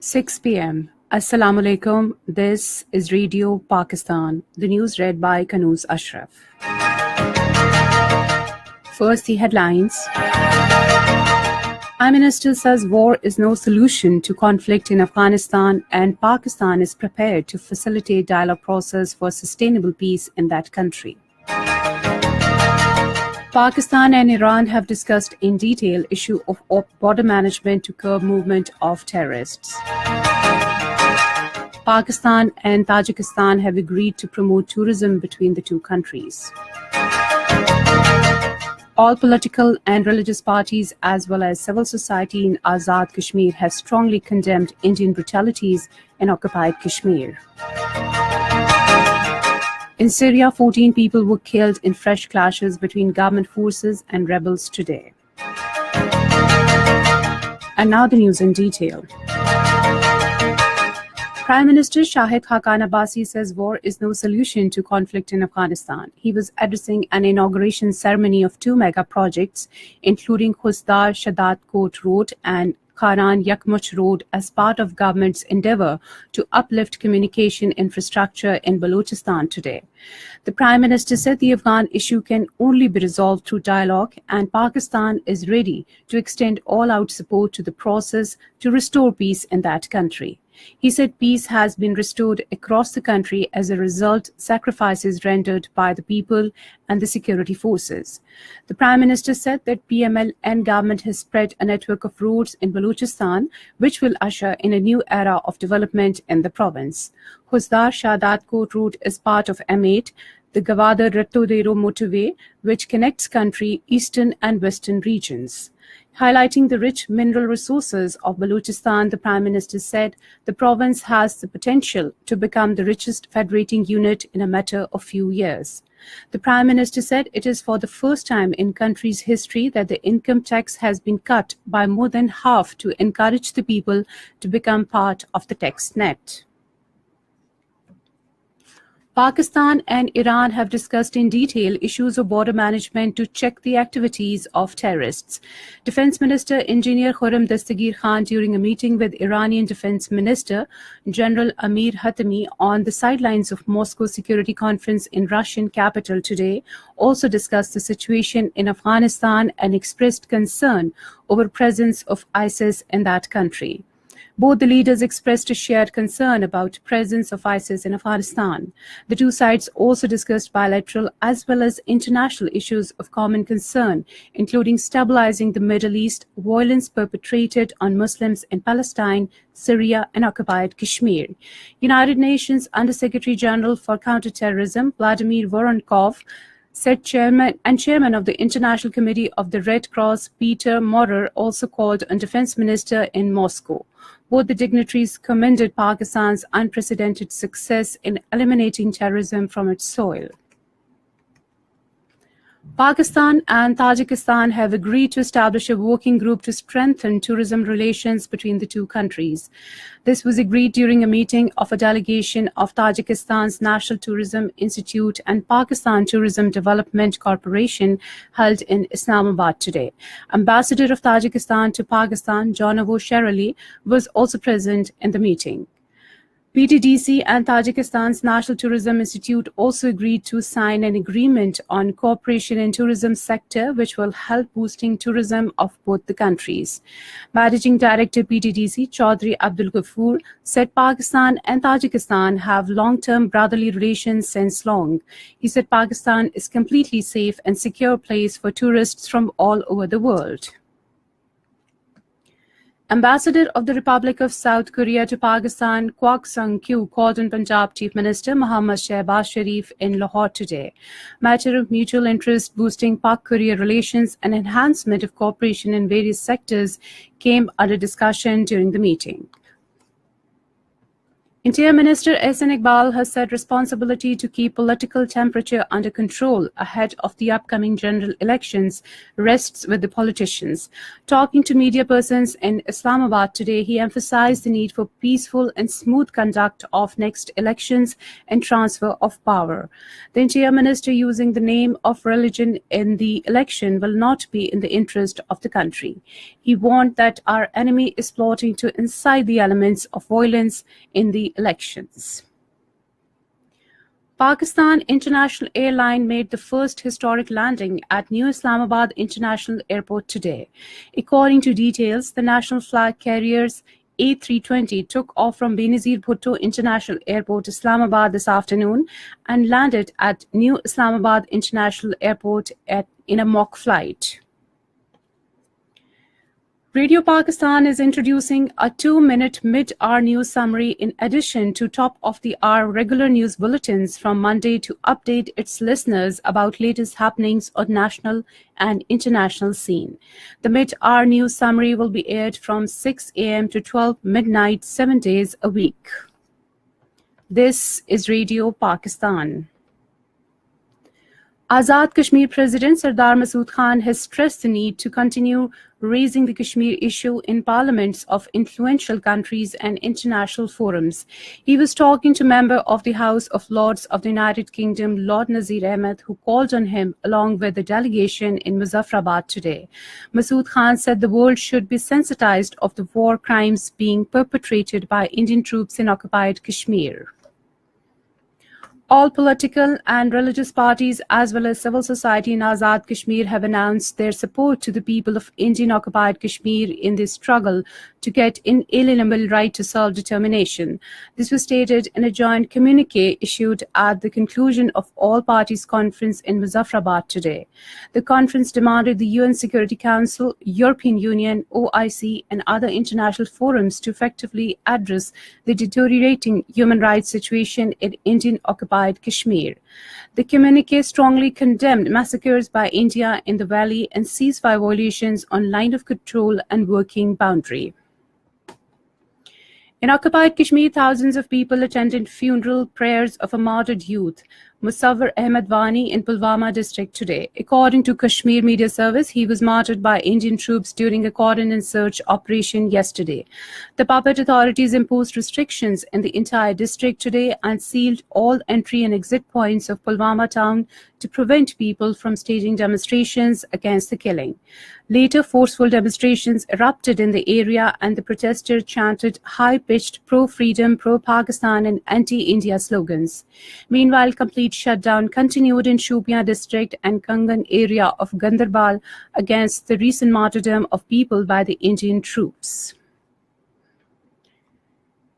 6 p.m. Assalamu alaikum. This is Radio Pakistan. The news read by Kanooz Ashraf. First, the headlines. Prime Minister says war is no solution to conflict in Afghanistan and Pakistan is prepared to facilitate dialogue process for sustainable peace in that country. Pakistan and Iran have discussed in detail issue of border management to curb movement of terrorists. Pakistan and Tajikistan have agreed to promote tourism between the two countries. All political and religious parties as well as civil society in Azad Kashmir have strongly condemned Indian brutalities in occupied Kashmir. In Syria, 14 people were killed in fresh clashes between government forces and rebels today. And now the news in detail. Prime Minister Shahid Khaqan Abbasi says war is no solution to conflict in Afghanistan. He was addressing an inauguration ceremony of two mega projects, including Khusdar Shadat Kot Road and Kharan Yakmuch Road, as part of government's endeavour to uplift communication infrastructure in Balochistan today. The Prime Minister said the Afghan issue can only be resolved through dialogue and Pakistan is ready to extend all-out support to the process to restore peace in that country. He said peace has been restored across the country as a result sacrifices rendered by the people and the security forces. The Prime Minister said that PML government has spread a network of roads in Balochistan which will usher in a new era of development in the province. Khusdar Shadat Kot Road is part of M8, the Gwadar Ratodero motorway, which connects country eastern and western regions. Highlighting the rich mineral resources of Balochistan, the Prime Minister said the province has the potential to become the richest federating unit in a matter of few years. The Prime Minister said it is for the first time in country's history that the income tax has been cut by more than half to encourage the people to become part of the tax net. Pakistan and Iran have discussed in detail issues of border management to check the activities of terrorists. Defense Minister Engineer Khurram Dastagir Khan, during a meeting with Iranian Defense Minister General Amir Hatami on the sidelines of Moscow Security Conference in Russian capital today, also discussed the situation in Afghanistan and expressed concern over presence of ISIS in that country. Both the leaders expressed a shared concern about presence of ISIS in Afghanistan. The two sides also discussed bilateral as well as international issues of common concern, including stabilizing the Middle East, violence perpetrated on Muslims in Palestine, Syria, and occupied Kashmir. United Nations Under-Secretary General for Counterterrorism Vladimir Voronkov said chairman of the International Committee of the Red Cross, Peter Maurer, also called on Defense Minister in Moscow. Both the dignitaries commended Pakistan's unprecedented success in eliminating terrorism from its soil. Pakistan and Tajikistan have agreed to establish a working group to strengthen tourism relations between the two countries. This was agreed during a meeting of a delegation of Tajikistan's National Tourism Institute and Pakistan Tourism Development Corporation held in Islamabad today. Ambassador of Tajikistan to Pakistan, Jonavo Sherali, was also present in the meeting. PTDC and Tajikistan's National Tourism Institute also agreed to sign an agreement on cooperation in tourism sector which will help boosting tourism of both the countries. Managing Director PTDC Chaudhry Abdul Ghafoor said Pakistan and Tajikistan have long-term brotherly relations since long. He said Pakistan is completely safe and secure place for tourists from all over the world. Ambassador of the Republic of South Korea to Pakistan, Kwok Sung-kyu, called on Punjab Chief Minister Mohammad Shehbaz Sharif in Lahore today. Matter of mutual interest boosting Pak-Korea relations and enhancement of cooperation in various sectors came under discussion during the meeting. Interior Minister Ehsan Iqbal has said responsibility to keep political temperature under control ahead of the upcoming general elections rests with the politicians. Talking to media persons in Islamabad today, he emphasized the need for peaceful and smooth conduct of next elections and transfer of power. The Interior Minister, using the name of religion in the election, will not be in the interest of the country. He warned that our enemy is plotting to incite the elements of violence in the elections. Pakistan International Airline made the first historic landing at New Islamabad International Airport today. According to details, the national flag carrier's A320 took off from Benazir Bhutto International Airport, Islamabad this afternoon and landed at New Islamabad International Airport in a mock flight. Radio Pakistan is introducing a 2-minute mid-hour news summary in addition to top-of-the-hour regular news bulletins from Monday to update its listeners about latest happenings on national and international scene. The mid-hour news summary will be aired from 6 a.m. to 12 midnight, 7 days a week. This is Radio Pakistan. Azad Kashmir President Sardar Masood Khan has stressed the need to continue raising the Kashmir issue in parliaments of influential countries and international forums. He was talking to member of the House of Lords of the United Kingdom, Lord Nazir Ahmed, who called on him along with the delegation in Muzaffarabad today. Masood Khan said the world should be sensitized of the war crimes being perpetrated by Indian troops in occupied Kashmir. All political and religious parties as well as civil society in Azad Kashmir have announced their support to the people of Indian-occupied Kashmir in their struggle to get inalienable right to self-determination. This was stated in a joint communique issued at the conclusion of all parties conference in Muzaffarabad today. The conference demanded the UN Security Council, European Union, OIC and other international forums to effectively address the deteriorating human rights situation in Indian-occupied Kashmir. The communique strongly condemned massacres by India in the valley and ceasefire violations on line of control and working boundary. In occupied Kashmir, thousands of people attended funeral prayers of a martyred youth, Musawwir Ahmed Wani, in Pulwama district today. According to Kashmir Media Service, he was martyred by Indian troops during a cordon and search operation yesterday. The puppet authorities imposed restrictions in the entire district today and sealed all entry and exit points of Pulwama town to prevent people from staging demonstrations against the killing. Later, forceful demonstrations erupted in the area and the protesters chanted high-pitched pro-freedom, pro-Pakistan and anti-India slogans. Meanwhile, complete shutdown continued in Shopian district and Kangan area of Gandarbal against the recent martyrdom of people by the Indian troops.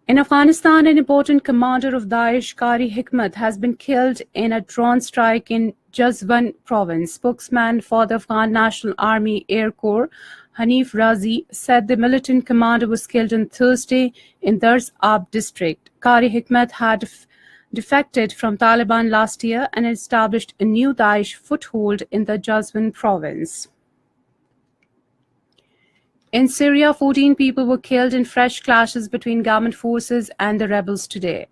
In Afghanistan, an important commander of Daesh, Qari Hikmat, has been killed in a drone strike in Jazwan province. Spokesman for the Afghan National Army Air Corps, Hanif Razi, said the militant commander was killed on Thursday in Dars Ab district. Qari Hikmat had defected from Taliban last year and established a new Daesh foothold in the Jazwan province. In Syria, 14 people were killed in fresh clashes between government forces and the rebels today.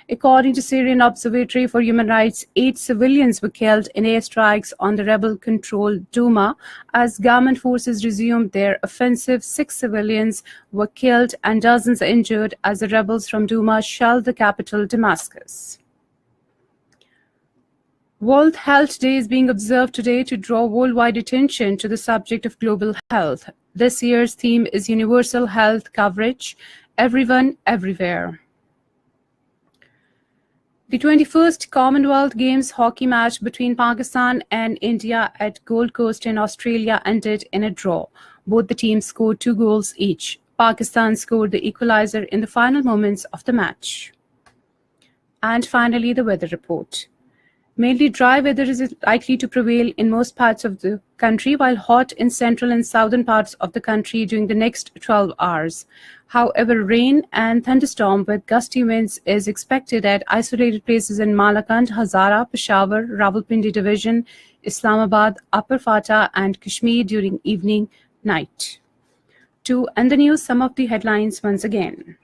According to Syrian Observatory for Human Rights, 8 civilians were killed in airstrikes on the rebel-controlled Douma. As government forces resumed their offensive, 6 civilians were killed and dozens injured as the rebels from Douma shelled the capital, Damascus. World Health Day is being observed today to draw worldwide attention to the subject of global health. This year's theme is Universal Health Coverage, Everyone, Everywhere. The 21st Commonwealth Games hockey match between Pakistan and India at Gold Coast in Australia ended in a draw. Both the teams scored 2 goals each. Pakistan scored the equalizer in the final moments of the match. And finally, the weather report. Mainly dry weather is likely to prevail in most parts of the country, while hot in central and southern parts of the country during the next 12 hours. However, rain and thunderstorm with gusty winds is expected at isolated places in Malakand, Hazara, Peshawar, Rawalpindi Division, Islamabad, Upper Fata and Kashmir during evening, night. To end the news, some of the headlines once again.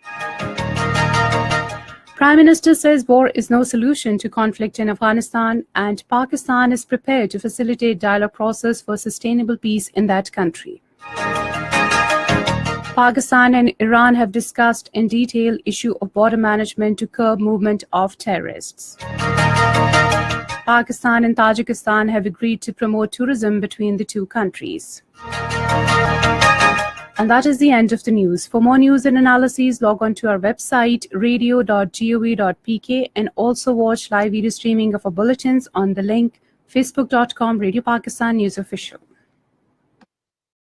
Prime Minister says war is no solution to conflict in Afghanistan, and Pakistan is prepared to facilitate dialogue process for sustainable peace in that country. Pakistan and Iran have discussed in detail issue of border management to curb movement of terrorists. Pakistan and Tajikistan have agreed to promote tourism between the two countries. And that is the end of the news. For more news and analyses, log on to our website radio.gov.pk and also watch live video streaming of our bulletins on the link facebook.com Radio Pakistan News Official.